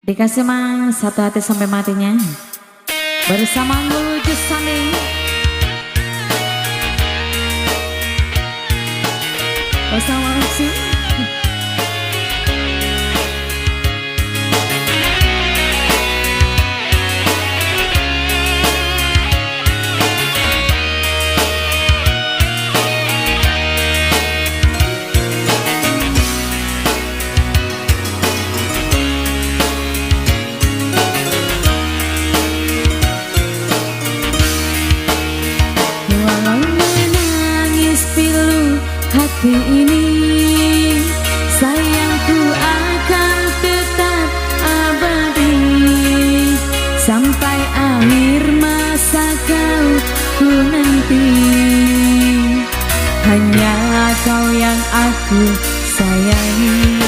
Dikasih mas satu hati sampai matinya bersama Nul Jusani. Bersama Uci. Hati ini sayangku akan tetap abadi sampai akhir masa ku nanti. Hanya kau yang aku sayangi.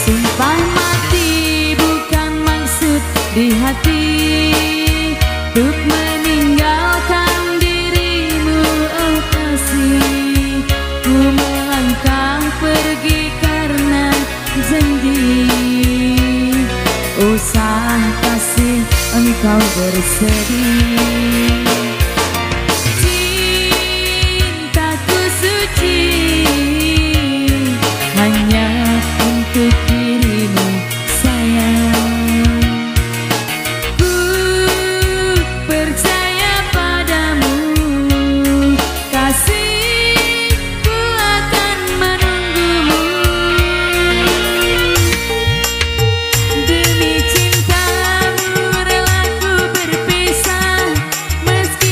Sumpah mati bukan maksud di hati untuk meninggalkan dirimu, oh kasih. Ku melangkah pergi karena janji. Usah kasih engkau bersedih. Cintaku suci hanya untuk dirimu sayang. Ku percaya padamu kasih. Meski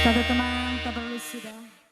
Satu teman tak perlu sudah.